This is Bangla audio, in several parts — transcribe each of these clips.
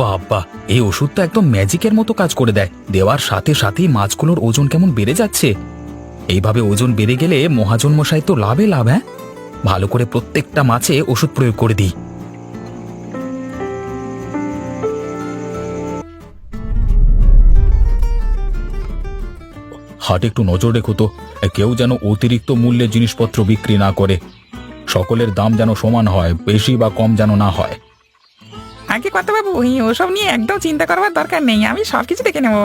বাবা, এই ওষুধ তো একদম ম্যাজিকের মতো কাজ করে দেয়। দেওয়ার সাথে সাথেই মাছগুলোর ওজন কেমন বেড়ে যাচ্ছে। এইভাবে ওজন বেড়ে গেলে মহাজন মশাই তো লাভে লাভ। হ্যাঁ, ভালো করে প্রত্যেকটা মাছে ওষুধ প্রয়োগ করে দিই। হাটে একটু নজর রেখো তো, কেউ যেন অতিরিক্ত মূল্যে জিনিসপত্র বিক্রি না করে। সকলের দাম যেন সমান হয়, বেশি বা কম যেন না হয়। আগে কথা বাবু, ওসব নিয়ে একদম চিন্তা করবার দরকার নেই, আমি সবকিছু দেখে নেব।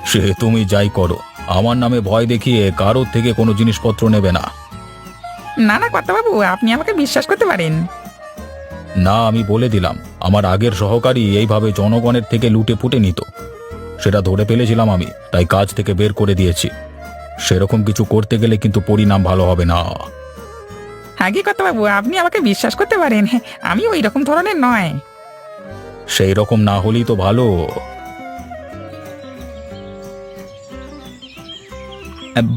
সে তুমি যাই করো, আমার নামে ভয় দেখিয়ে কারোর থেকে কোনো জিনিসপত্র নেবে না। না না কথা বাবু, আপনি আমাকে বিশ্বাস করতে পারেন। না, আমি বলে দিলাম, আমার আগের সহকারী এইভাবে জনগণের থেকে লুটে পুটে নিত। সেটা ধরে ফেলেছিলাম আমি, তাই কাজ থেকে বের করে দিয়েছি। সেরকম কিছু করতে গেলে কিন্তু পরিণাম ভালো হবে না। আগে কথা বাবু, আপনি আমাকে বিশ্বাস করতে পারেন, আমি ওই রকম ধরনের নয়। সেই রকম না হলেই তো ভালো।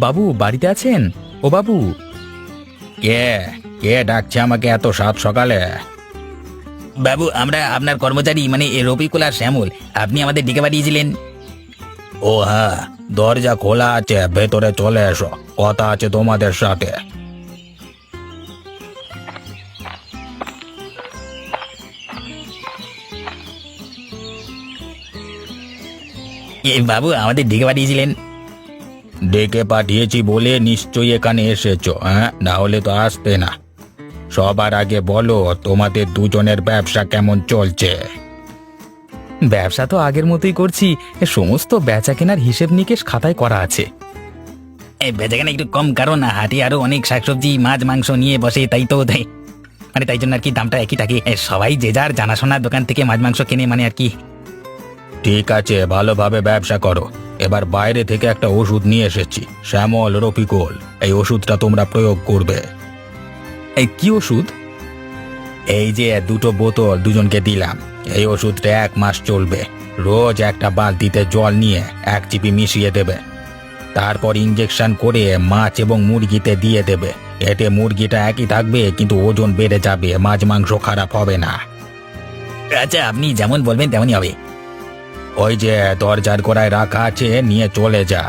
বাবু বাড়িতে আছেন? ও বাবু। কে কে ডাকছে আমাকে এত সাত সকালে? বাবু, আমরা আপনার কর্মচারী, মানে রফিকুল আর শ্যামল। আপনি আমাদের ডেকে পাঠিয়েছিলেন। ও হ্যাঁ, দরজা খোলা আছে, ভেতরে চলে এসো, কথা আছে তোমাদের সাথে। বাবু, আমাদের ডেকে পাঠিয়েছিলেন। ডেকে পাঠিয়েছি বলে নিশ্চয়ই এখানে এসেছো, হ্যাঁ? না হলে তো আসতে না। সবার আগে বলো, তোমাদের দুজনের ব্যবসা কেমন চলছে? ব্যবসা তো আগের মতোই করছি, সমস্ত বেচা কেনার হিসেব নিকেশ খাতায় করা আছে। এই বেচাকেনা একটু কম, কারণ হাটে আরো অনেক শাকসবজি মাছ মাংস নিয়ে বসে, তাই তো মানে তাই জন্য আর কি দামটা একই থাকে। সবাই যে যার জানাশোনার দোকান থেকে মাছ মাংস কেনে, মানে আর কি। ঠিক আছে, ভালোভাবে ব্যবসা করো। এবার বাইরে থেকে একটা ওষুধ নিয়ে এসেছি, শ্যামল, রফিকুল, এই ওষুধটা তোমরা প্রয়োগ করবে। এই কি ওষুধ? এই যে দুটো বোতল দুজনকে দিলাম, এই ওষুধটা 1 মাস চলবে। রোজ একটা বালতিতে জল নিয়ে 1 চিপি মিশিয়ে দেবে। তারপর ইঞ্জেকশন করে মাছ এবং মুরগিতে দিয়ে দেবে। এতে মুরগিটা একই থাকবে, কিন্তু ওজন বেড়ে যাবে, মাছ মাংস খারাপ হবে না। আচ্ছা, আপনি যেমন বলবেন তেমনই হবে। ওই যে দরজার গোড়ায় রাখা আছে, নিয়ে চলে যা।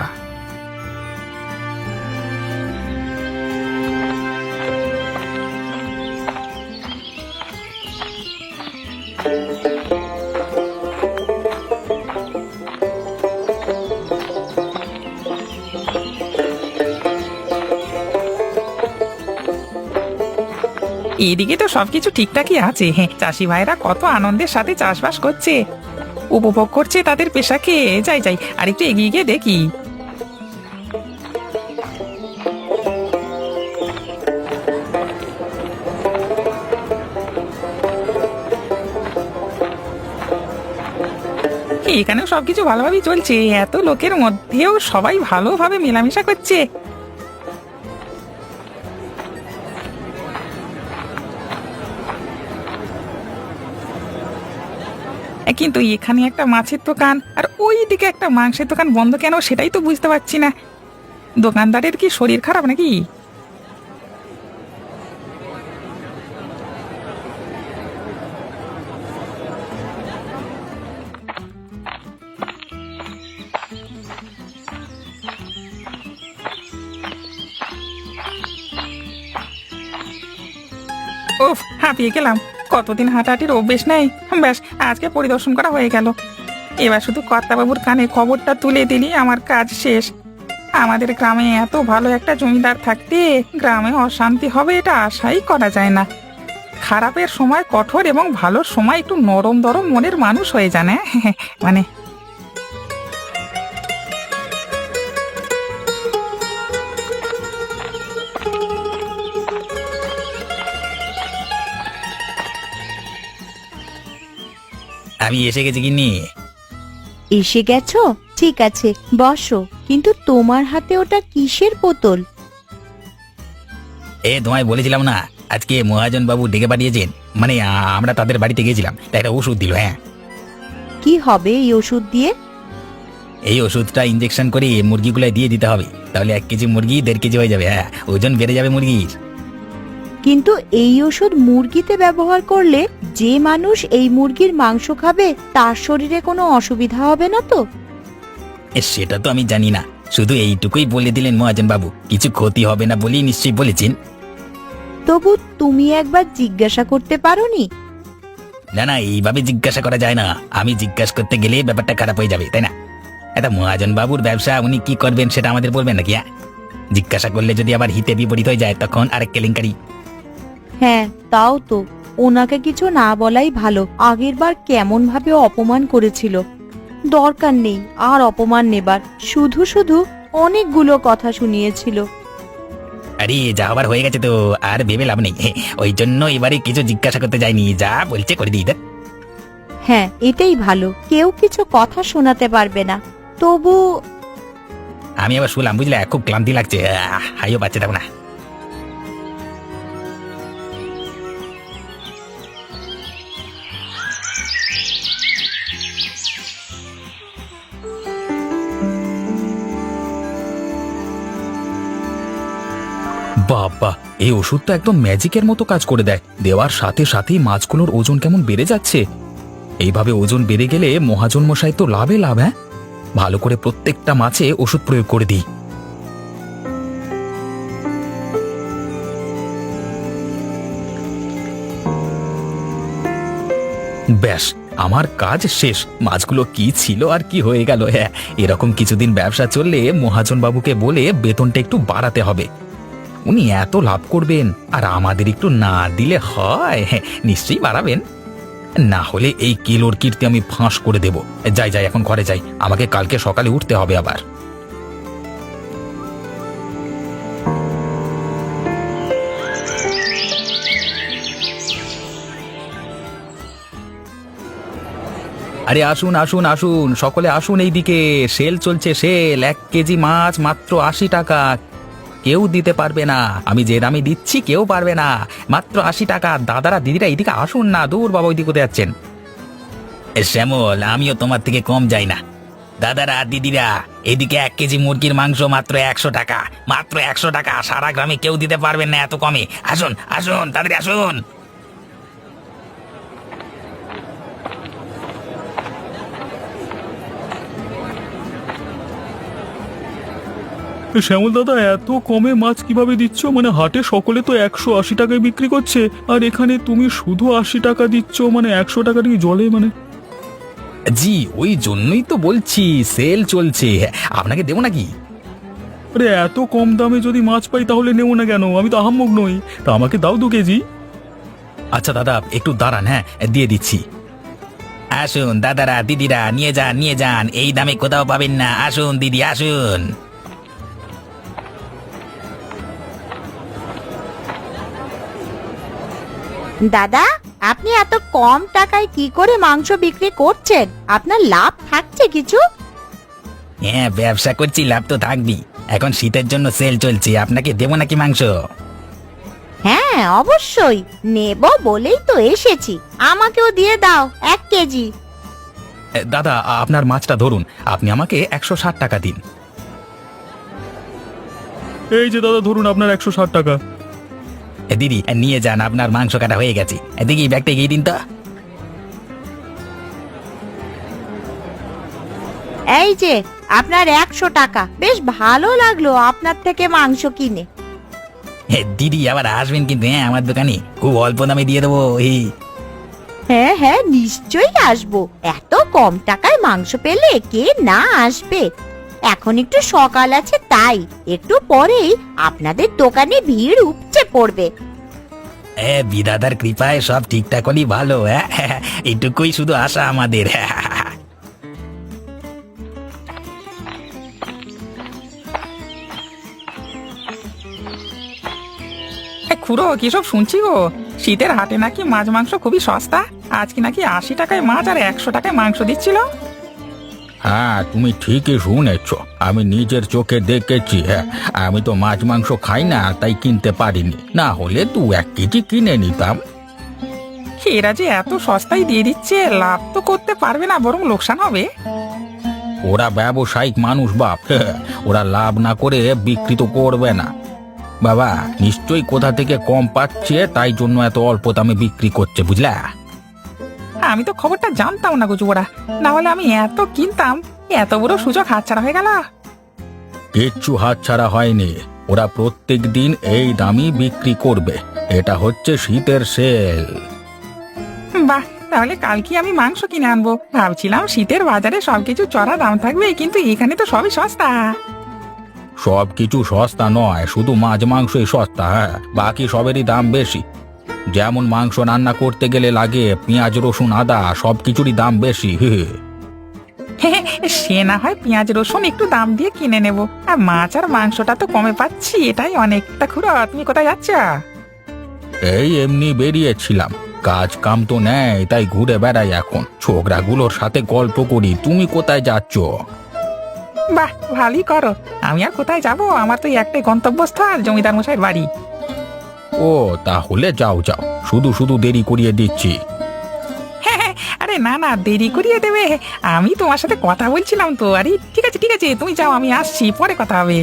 এদিকে তো সবকিছু ঠিকঠাকই আছে, চাষি ভাইরা কত আনন্দের সাথে চাষবাস করছে, উপভোগ করছে তাদের পেশাকে। যাই যাই, আর একটু এগিয়ে গিয়ে দেখি। এখানেও সবকিছু ভালোভাবেই চলছে, এত লোকের মধ্যেও সবাই ভালোভাবে মেলামেশা করছে। কিন্তু এখানে একটা মাছের দোকান আর ওই দিকে একটা মাংসের দোকান বন্ধ কেন, সেটাই তো বুঝতে পারছি না। দোকানদারের কি শরীর খারাপ নাকি? উফ, হাঁপিয়ে গেলাম। কতদিন হাঁটাহাঁটির অভ্যেস নেই, ব্যাস আজকে পরিদর্শন করা হয়ে গেল। এবার শুধু কর্তাবাবুর কানে খবরটা তুলে দিলেই আমার কাজ শেষ। আমাদের গ্রামে এত ভালো একটা জমিদার থাকতে গ্রামে অশান্তি হবে এটা আশাই করা যায় না। খারাপের সময় কঠোর এবং ভালোর সময় একটু নরম দরম মনের মানুষ হয়ে যান। মানে আমি এসে গেছি গিন্নি। এসে গেছো? ঠিক আছে, বসো। কিন্তু তোমার হাতে ওটা কিসের বোতল? তোমায় বলেছিলাম না, আজকে মহাজন বাবু ডেকে পাঠিয়েছেন, মানে আমরা তাদের বাড়িতে গেছিলাম, তাই একটা ওষুধ দিল। হ্যাঁ, কি হবে এই ওষুধ দিয়ে? এই ওষুধটা ইঞ্জেকশন করে মুরগিগুলো দিয়ে দিতে হবে, তাহলে 1 কেজি মুরগি 1.5 কেজি হয়ে যাবে। হ্যাঁ, ওজন বেড়ে যাবে মুরগির। কিন্তু এই ওষুধ মুরগিতে ব্যবহার করলে যে মানুষ এই মুরগির মাংস খাবে তার শরীরে কোনো অসুবিধা হবে না তো? সেটা তো আমি জানি না, শুধু এইটুকুই বলে দিলেন মহাজন বাবু, কিছু ক্ষতি হবে না বলেই নিশ্চয়ই বলেছেন। তবু তুমি একবার জিজ্ঞাসা করতে পারোনি? না না, এইভাবে জিজ্ঞাসা করা যায় না, আমি জিজ্ঞাসা করতে গেলে ব্যাপারটা খারাপ হয়ে যাবে, তাই না? এটা মহাজন বাবুর ব্যবসা, উনি কি করবেন সেটা আমাদের বলবেন নাকি? জিজ্ঞাসা করলে যদি আবার হিতে বিপরীত হয়ে যায় তখন আরেক কেলেঙ্কারি। হ্যাঁ তাও তো, ওনাকে কিছু না বলাই ভালো। আগেরবার কেমন ভাবে অপমান করেছিল। দরকার নেই আর অপমান নেবার, শুধু শুধু অনেকগুলো কথা শুনিয়েছিল। আরে যা আবার হয়ে গেছে তো আর ভেবে লাভ নেই, ওই জন্য এবারে কিছু জিজ্ঞাসা করতে যাইনি, যা বলছে করে দিই। হ্যাঁ এটাই ভালো, কেউ কিছু কথা শোনাতে পারবে না। তবু আমি আবার শুনলাম, বুঝলে, খুব ক্লান্তি লাগছে, হাইও পাচ্ছে, দেখো না। বাবা, এই ওষুধ তো একদম ম্যাজিকের মতো কাজ করে দেয়। দেওয়ার সাথে সাথেই মাছগুলোর ওজন কেমন বেড়ে যাচ্ছে। এইভাবে ওজন বেড়ে গেলে মহাজন মশাই তো লাভে লাভ। হ্যাঁ, ভালো করে প্রত্যেকটা মাছে ওষুধ প্রয়োগ করে দিই। ব্যাস, আমার কাজ শেষ। মাছগুলো কি ছিল আর কি হয়ে গেল। হ্যাঁ, এরকম কিছুদিন ব্যবসা চললে মহাজন বাবুকে বলে বেতনটা একটু বাড়াতে হবে। উনি এত লাভ করবেন আর আমাদের একটু না দিলে হয়? হ্যাঁ, নিশ্চয়ই বাড়াবেন। না হলে এই কিলোর কীর্তি আমি ফাঁস করে দেব। যাই যাই, এখন ঘরে যাই, আমাকে কালকে সকালে উঠতে হবে আবার। আরে আসুন আসুন আসুন, সকলে আসুন এইদিকে। সেল চলছে, সেল। 1 কেজি মাছ মাত্র 80 টাকা। কেউ দিতে পারবে না, আমি যে দামে দিচ্ছি কেউ পারবে না। মাত্র 80 টাকা। দাদারা দিদিরা এইদিকে আসুন না। দূর বাবা, ওইদিকে কোথায় যাচ্ছেন? শ্যামল, আমিও তোমার থেকে কম যাই না। দাদারা দিদিরা, এদিকে 1 কেজি মুরগির মাংস মাত্র 100 টাকা, মাত্র 100 টাকা। সারা গ্রামে কেউ দিতে পারবেন না এত কমে। আসুন আসুন, তাড়াতাড়ি আসুন। শ্যামল দাদা, এত কমে মাছ কিভাবে দিচ্ছ? মানে হাটে সকলে তো 180 টাকায় বিক্রি করছে, আর এখানে তুমি শুধু 80 টাকা দিচ্ছ, মানে 100 টাকা কি জলে? মানে জি, ওই জন্যই তো বলছি সেল চলছে। আপনাকে দেবো নাকি? আরে এত কম দামে যদি মাছ পাই তাহলে নেবো না কেন? আমি তো আহাম্মক নই, তা আমাকে দাও 2 কেজি। আচ্ছা দাদা, একটু দাঁড়ান, হ্যাঁ দিয়ে দিচ্ছি। আসুন দাদারা দিদিরা, নিয়ে যান নিয়ে যান, এই দামে কোথাও পাবেন না। আসুন দিদি, আসুন। দাদা, আপনি এত কম টাকায় কি করে মাংস বিক্রি করছেন? আপনার লাভ থাকছে কিছু? হ্যাঁ, ব্যবসা করছি, লাভ তো থাকবি। এখন শীতের জন্য সেল চলছে, আপনাকে দেবো নাকি মাংস? হ্যাঁ অবশ্যই নেব বলেই তো এসেছি, আমাকেও দিয়ে দাও 1 কেজি। দাদা, আপনার মাছটা ধরুন, আপনি আমাকে 160 টাকা দিন। এই যে দাদা, ধরুন আপনার 160 টাকা। দিদি নিয়ে যান, আপনার মাংস কাটা হয়ে গেছে। দেখি ব্যাগটা এগিয়ে দিন তো। এই যে আপনার 100 টাকা। বেশ ভালো লাগলো আপনার থেকে মাংস কিনে। দিদি আবার আসবেন কিন্তু, হ্যাঁ, আমার দোকানে খুব অল্প দামে দিয়ে দেবো। হ্যাঁ হ্যাঁ নিশ্চয়ই আসবো। এত কম টাকায় মাংস পেলে কে না আসবে। এখন একটু সকাল আছে, তাই একটু পরেই আপনাদের দোকানে ভিড় উপচে পড়বে। বিধাতার কৃপায় সব ঠিকঠাক হলেই ভালো। হ্যাঁ, এইটুকুই শুধু আশা আমাদের। খুড়ো, কি সব শুনছি গো? শীতের হাটে নাকি মাছ মাংস খুবই সস্তা। আজকে নাকি 80 টাকায় মাছ আর 100 টাকায় মাংস দিচ্ছিল। হ্যাঁ, তুমি ঠিকই শুনেছ, আমি নিজের চোখে দেখেছি। হ্যাঁ, আমি তো মাছ মাংস খাই না, তাই কিনতে পারিনি। না হলে 2-1 কেজি কিনে নিতাম। এরা যে এত সস্তায় দিয়ে দিচ্ছে, লাভ তো করতে পারবে না, বরং লোকসান হবে। ওরা ব্যবসায়িক মানুষ বাপ, ওরা লাভ না করে বিক্রি তো করবে না। বাবা নিশ্চয়ই কোথা থেকে কম পাচ্ছে, তাই জন্য এত অল্প দামে বিক্রি করছে, বুঝলা? আমি তো খবরটা জানতাম না গুজুবরা, না হলে আমি এত কিনতাম। এত বড় সুযোগ হাতছাড়া হয়ে গেল। কিচ্ছু হাতছাড়া হয়নি, ওরা প্রত্যেক দিন এই দামই বিক্রি করবে। এটা হচ্ছে শীতের সেল। বাহ, তাহলে কালকে আমি মাংস কিনে আনবো। ভাবছিলাম শীতের বাজারে সবকিছু চড়া দাম থাকবে, কিন্তু এখানে তো সবই সস্তা। সব কিছু সস্তা নয়, শুধু মাছ মাংসই সস্তা। হ্যাঁ, বাকি সবেরই দাম বেশি। যেমন মাংস রান্না করতে গেলে লাগে পেঁয়াজ রসুন আদা, সব কিছুরই দাম বেশি। সে না হয় পেঁয়াজ রসুন একটু দাম দিয়ে কিনে নেব, আর মাছ আর মাংসটা তো কমে পাচ্ছি, এটাই অনেক। তা খুড়ো, তুমি কোথায় যাচ্ছ? এই এমনি বেরিয়েছিলাম, কাজ কাম তো নেই, তাই ঘুরে বেড়াই এখন। ছোকরাগুলোর সাথে গল্প করি। তুমি কোথায় যাচ্ছ? বাহ, ভালোই করো। আমি আর কোথায় যাব, আমার তো এই একটাই গন্তব্যস্থল, জমিদার মশাইয়ের বাড়ি। ও, তাহলে যাও যাও, শুধু শুধু দেরি করিয়ে দিচ্ছি। আরে না না, দেরি করিয়ে দেবে? আমি তোমার সাথে কথা বলছিলাম তো। আরে ঠিক আছে ঠিক আছে, তুমি যাও, আমি আসছি, পরে কথা হবে।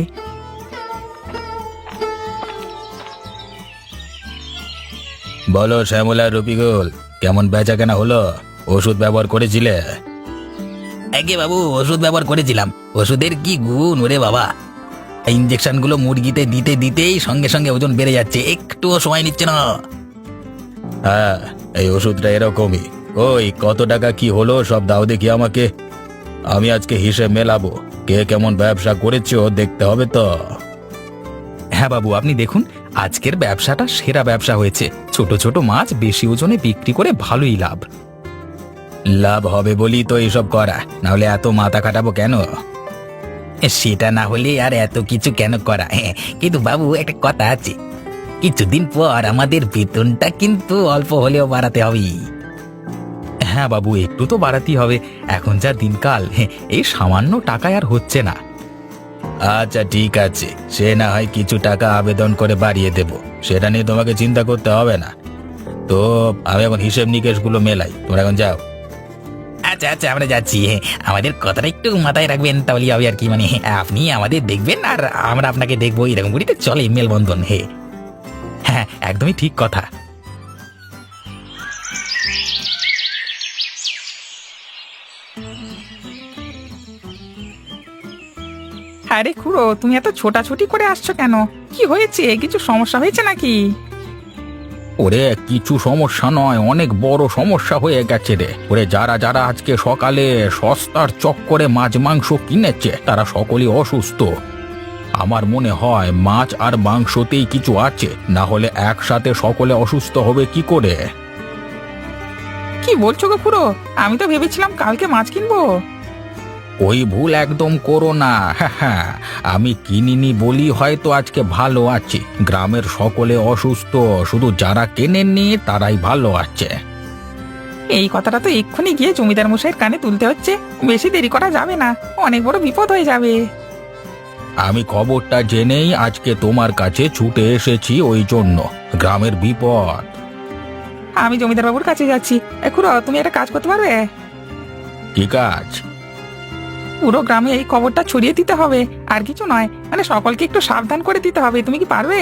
বলো শ্যামলা, রফিকুল, কেমন বেচা কেনা হলো? ওষুধ ব্যবহার করেছিলে? একে বাবু, ওষুধ ব্যবহার করেছিলাম। ওষুধের কি গুণ ওরে বাবা! ইঞ্জেকশন গুলো মুরগিতে দিতে দিতেই সঙ্গে সঙ্গে ওজন বেড়ে যাচ্ছে, একটুও সময় নিচ্ছে না। হ্যাঁ, এই ওষুধটা এরকমই। ওই কত টাকা কি হলো সব দাও দেখি আমাকে। আমি আজকে হিসেব মেলাবো। কে কেমন ব্যবসা করেছো দেখতে হবে তো। হ্যাঁ বাবু, আপনি দেখুন, আজকের ব্যবসাটা সেরা ব্যবসা হয়েছে। ছোট ছোট মাছ বেশি ওজনে বিক্রি করে ভালোই লাভ। লাভ হবে বলি তো এইসব করা, নাহলে এত মাথা খাটাবো কেন? সেটা না হলে আর এত কিছু কেন করা? কিন্তু বাবু, একটা কথা আছে, কিছুদিন পর আমাদের বেতনটা কিন্তু অল্প হলেও বাড়াতে হবে। হ্যাঁ বাবু, একটু তো বাড়াতেই হবে। এখন যা দিনকাল, এই সামান্য টাকায় আর হচ্ছে না। আচ্ছা ঠিক আছে, সে না হয় কিছু টাকা আবেদন করে বাড়িয়ে দেব, সেটা নিয়ে তোমাকে চিন্তা করতে হবে না। তো আমি এখন হিসেব নিকেশগুলো মেলাই, তোমরা এখন যাও। আচ্ছা আচ্ছা, আমরা যাচ্ছি। আমাদের কথাটা একটু মাথায় রাখবেন, তাহলে হবে আর কি। মানে আপনি আমাদের দেখবেন আর আমরা আপনাকে দেখবো, এরকম করি তো চলে মেলবন্ধন। হ্যাঁ, একদমই ঠিক কথা। আরে খুড়ো, তুমি এত ছোটাছুটি করে আসছো কেন? কি হয়েছে? কিছু সমস্যা হয়েছে নাকি? ওরে কিছু সমস্যা নয়, অনেক বড় সমস্যা হয়ে গেছে রে। ওরে যারা যারা আজকে সকালে সস্তার চক্করে মাছ মাংস কিনেছে তারা সকলেই অসুস্থ। আমার মনে হয় মাছ আর মাংসতেই কিছু আছে, না হলে একসাথে সকলে অসুস্থ হবে কি করে? কি বলছো গো খুড়ো? আমি তো ভেবেছিলাম কালকে মাছ কিনবো। ওই ভুল একদম করো না। হ্যাঁ, আমি কিনিনি বলি হয়তো আজকে ভালো আছি। গ্রামের সকলে অসুস্থ, শুধু যারা কেনেননি তারাই ভালো আছে। এই কথাটা তো এক্ষুনি গিয়ে জমিদার মশাইয়ের কানে তুলতে হচ্ছে। বেশি দেরি করা যাবে না, অনেক বড় বিপদ হয়ে যাবে। আমি খবরটা জেনেই আজকে তোমার কাছে ছুটে এসেছি, ওই জন্য। গ্রামের বিপদ। আমি জমিদার বাবুর কাছে যাচ্ছি। খুড়ো, তুমি একটা কাজ করতে পারবে? ঠিক আছে, পুরো গ্রামে এই খবরটা ছড়িয়ে দিতে হবে, আর কিছু নয়। মানে সকলকে একটু সাবধান করে দিতে হবে। তুমি কি পারবে?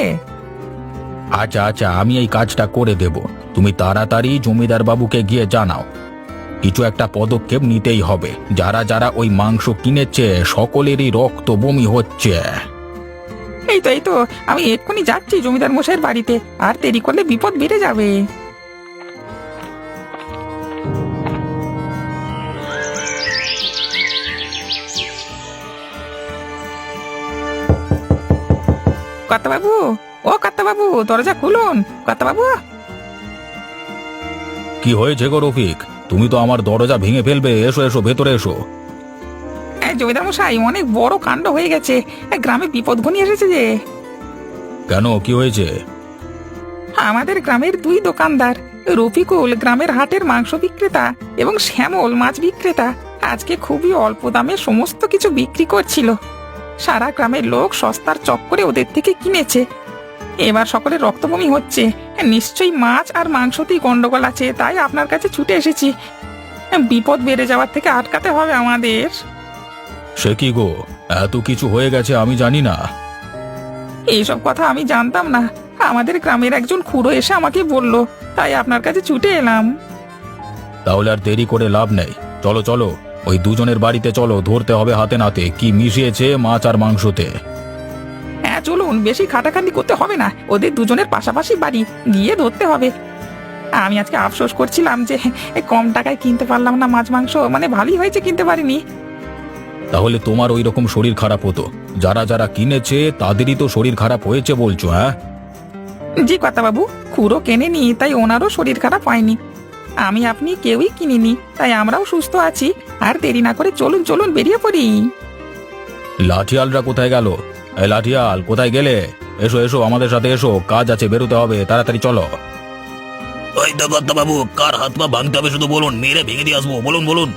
আচ্ছা আচ্ছা, আমি এই কাজটা করে দেব। তুমি তাড়াতাড়ি জমিদার বাবুকে গিয়ে জানাও। কিছু একটা পদক্ষেপ নিতেই হবে। যারা যারা ওই মাংস কিনেছে সকলেরই রক্ত বমি হচ্ছে। এই তো আমি এক্ষুনি যাচ্ছি জমিদার মশাইয়ের বাড়িতে। আর দেরি করলে বিপদ বেড়ে যাবে। কর্তাবাবু, ও কর্তাবাবু, দরজা খুলুন। কর্তাবাবু! কি হয়েছে গো রফিক? তুমি তো আমার দরজা ভেঙে ফেলবে। এসো এসো, ভেতরে এসো। জমিদার মশাই, অনেক বড় কাণ্ড হয়ে গেছে। গ্রামে বিপদ ঘনিয়ে এসেছে যে। কেন, কি হয়েছে? আমাদের গ্রামের দুই দোকানদার, রফিকুল গ্রামের হাটের মাংস বিক্রেতা এবং শ্যামল মাছ বিক্রেতা, আজকে খুবই অল্প দামে সমস্ত কিছু বিক্রি করছিল। সারা গ্রামের লোক সস্তার চক্করে ওদের থেকে কিনেছে। এবার সকলের রক্তবমি হচ্ছে। নিশ্চয়ই মাছ আর মাংসতেই গন্ডগোল আছে, তাই আপনার কাছে ছুটে এসেছি। বিপদ বেড়ে যাওয়ার থেকে আটকাতে হবে আমাদের। সে কি গো, এত কিছু হয়ে গেছে আমি জানি না। এইসব কথা আমি জানতাম না। আমাদের গ্রামের একজন খুড়ো এসে আমাকে বলল, তাই আপনার কাছে ছুটে এলাম। তাহলে আর দেরি করে লাভ নেই। চলো চলো, ওই দুজনের বাড়িতে চলো, ধরতে হবে হাতে নাতে কি মিশিয়েছে মাছ আর মাংসতে। হ্যাঁ চলুন, বেশি খাটাখাটি করতে হবে না, ওদের দুজনের পাশাপাশি বাড়ি, গিয়ে ধরতে হবে। আমি আজকে আফসোস করছিলাম যে কম টাকায় কিনতে পারলাম না মাছ মাংস, মানে ভালোই হয়েছে কিনতে পারিনি। তাহলে তোমার ওই রকম শরীর খারাপ হতো, যারা যারা কিনেছে তাদেরই তো শরীর খারাপ হয়েছে বলছো? হ্যাঁ জি বাবু, খুঁড়ো কেনেনি তাই ওনারও শরীর খারাপ হয়নি। আমি আপনি কেউই কিনিনি, তাই আমরাও সুস্থ আছি। আর দেরি না করে চলুন চলুন বেরিয়ে পড়ি। লাঠিয়ালরা কোথায় গেল? এই লাঠিয়াল কোথায় গেলে? এসো এসো, আমাদের সাথে এসো, কাজ আছে, বেরোতে হবে, তাড়াতাড়ি চলো। ওই তো বাবু, কার হাত পা ভাঙতে হবে শুধু বলুন, মেরে ভেঙে দিয়ে আসবো, বলুন বলুন।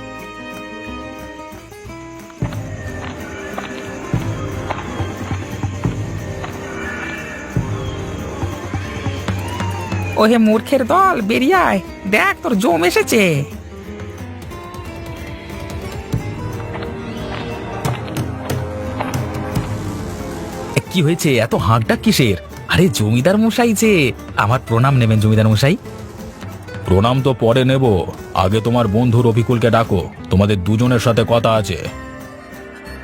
ওহে মূর্খের দল, বেরিয়ে আয়, দেখ তোর জম এসেছে। কি হয়েছে, এত হাঁকডাক কিসের? আরে জমিদার মশাই যে, আমার প্রণাম নেবেন জমিদার মশাই। প্রণাম তো পরে নেব, আগে তোমার বন্ধু রফিকুলকে ডাকো, তোমাদের দুজনের সাথে কথা আছে।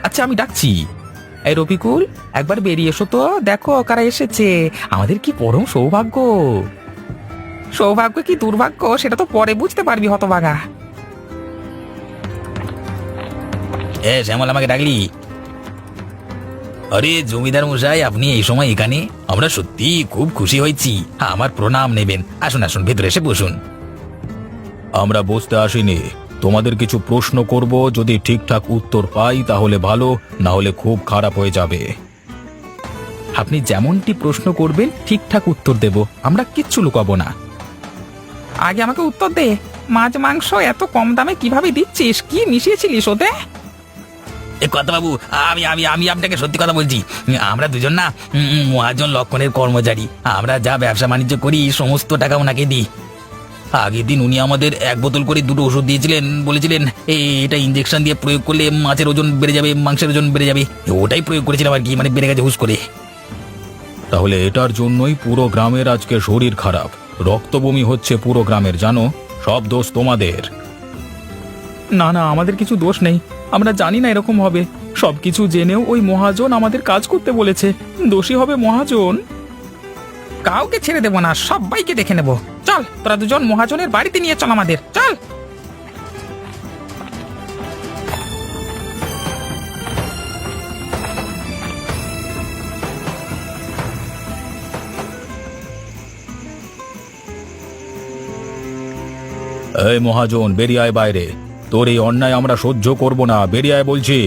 আচ্ছা আমি ডাকছি। এই রফিকুল, একবার বেরিয়ে এসো তো, দেখো কারা এসেছে। আমাদের কি পরম সৌভাগ্য। সৌভাগ্য কি দুর্ভাগ্য সেটা তো পরে বুঝতে পারবি হতভাগা। শ্যামল, আমাকে ডাকলি? আরে জমিদার মশাই, আপনি এই সময় এখানে, আমরা সত্যি খুব খুশি হয়েছি। আমার প্রণাম নেবেন, আসুন আসুন, ভেতরে এসে বসুন। আমরা বসতে আসিনি, তোমাদের কিছু প্রশ্ন করব, যদি ঠিকঠাক উত্তর পাই তাহলে ভালো, না হলে খুব খারাপ হয়ে যাবে। আপনি যেমনটি প্রশ্ন করবেন ঠিকঠাক উত্তর দেব, আমরা কিচ্ছু লুকাবো না। আগে আমাকে উত্তর দে, মাছ মাংস এত কম দামে কিভাবে দিচ্ছিস? কি মিশিয়েছিলিস ওতে? বাবু, আমি আমি আমি আপনাকে সত্যি কথা বলছি। আমরা দুজন না মহাজন লক্ষণের কর্মচারী। আমরা যা ব্যবসা বাণিজ্য করি সমস্ত টাকা ওনাকে দিই। আগের দিন উনি আমাদের 1 বোতল করে 2টো ওষুধ দিয়েছিলেন, বলেছিলেন এটা ইঞ্জেকশন দিয়ে প্রয়োগ করলে মাছের ওজন বেড়ে যাবে, মাংসের ওজন বেড়ে যাবে। ওটাই প্রয়োগ করেছিলাম আর কি, মানে বেড়ে গেছে হুশ করে। তাহলে এটার জন্যই পুরো গ্রামের আজকে শরীর খারাপ, রক্তবমি হচ্ছে পুরো গ্রামের, জানো? সব দোষ তোমাদের। না না, আমাদের কিছু দোষ নেই, আমরা জানি না এরকম হবে। সবকিছু জেনেও ওই মহাজন আমাদের কাজ করতে বলেছে, দোষী হবে মহাজন। কাউকে ছেড়ে দেবো না, সবাইকে দেখে নেব। চল তোরা দুজন মহাজনের বাড়িতে নিয়ে চল আমাদের, চল। এই মহাজন, বেরিয়ে আয় বাইরে, তোর এই অন্যায় আমরা সহ্য করব না, বেরিয়ে আয় বলছি।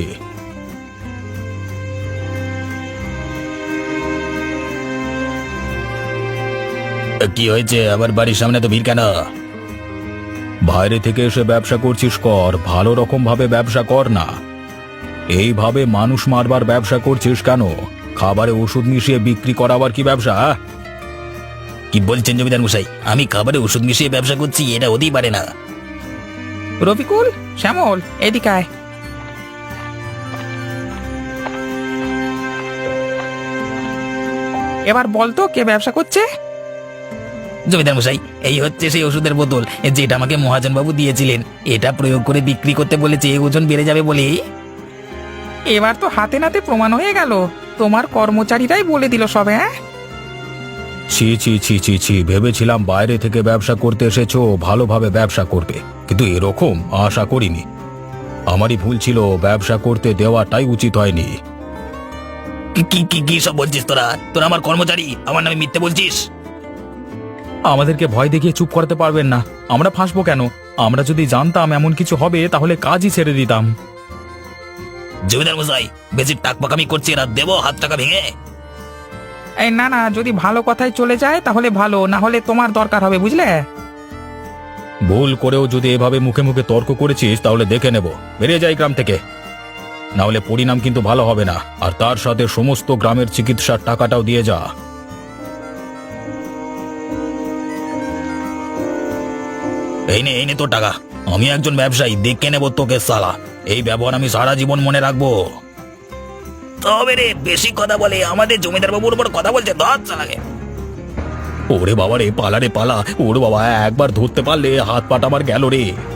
কি হয়েছে, আবার বাড়ির সামনে তো ভিড় কেন? বাইরে থেকে এসে ব্যবসা করছিস কর, ভালো রকম ভাবে ব্যবসা কর না। এইভাবে মানুষ মারবার ব্যবসা করছিস কেন? খাবারে ওষুধ মিশিয়ে বিক্রি করাবার কি ব্যবসা? কি বলছেন জমিদার মশাই, আমি খাবারে ওষুধ মিশিয়ে ব্যবসা করছি? এটা হতেই পারে না। রফিকুল, শ্যামল, এদিকে আয়। এবার বলতো কে ব্যবসা করছে? জমিদার মশাই, এই হচ্ছে সেই ওষুধের বোতল যেটা আমাকে মহাজন বাবু দিয়েছিলেন। এটা প্রয়োগ করে বিক্রি করতে বলেছে, ওজন বেড়ে যাবে বলে। এবার তো হাতে নাতে প্রমাণ হয়ে গেল, তোমার কর্মচারীরাই বলে দিল সব। হ্যাঁ, ছি ছি ছি ছি ছি, ভেবেছিলাম বাইরে থেকে ব্যবসা করতে এসেছো, ভালোভাবে ব্যবসা করবে, কিন্তু এরকম আশা করিনি। আমারই ভুল ছিল, ব্যবসা করতে দেওয়াটাই উচিত হয়নি। কি কি কি কি সব বলছিস তোরা? তোরা আমার কর্মচারী, আমার নামে মিথ্যে বলছিস? আমাদেরকে ভয় দেখিয়ে চুপ করাতে পারবেন না, আমরা ফাঁসবো কেন? আমরা যদি জানতাম এমন কিছু হবে তাহলে কাজই ছেড়ে দিতাম। জমিদার মশাই, বেশি টাকপাকামি করছি, এরা দেবো হাত টাকা ভেঙে। এই না না, যদি ভালো কথায় চলে যায় তাহলে ভালো, না হলে তোমার দরকার হবে, বুঝলে? ভুল করেও যদি এভাবে মুখে মুখে তর্ক করেছিস তাহলে দেখে নেব, বেরিয়ে যাই গ্রাম থেকে, না হলে পরিণাম কিন্তু ভালো হবে না। আর তার সাথে সমস্ত গ্রামের চিকিৎসার টাকাটাও দিয়ে যা। এই নে তোর টাকা, আমি একজন ব্যবসায়ী, দেখে নেবো তোকে সালা। এই ব্যবহার আমি সারা জীবন মনে রাখবো। তবে রে, বেশি কথা বলে আমাদের জমিদার বাবুর উপর কথা বলছে, ধর সালাকে। ওরে বাবা রে পালা রে পালা, ওরে বাবা একবার ধরতে পারলে হাত পাটা আমার গেল রে।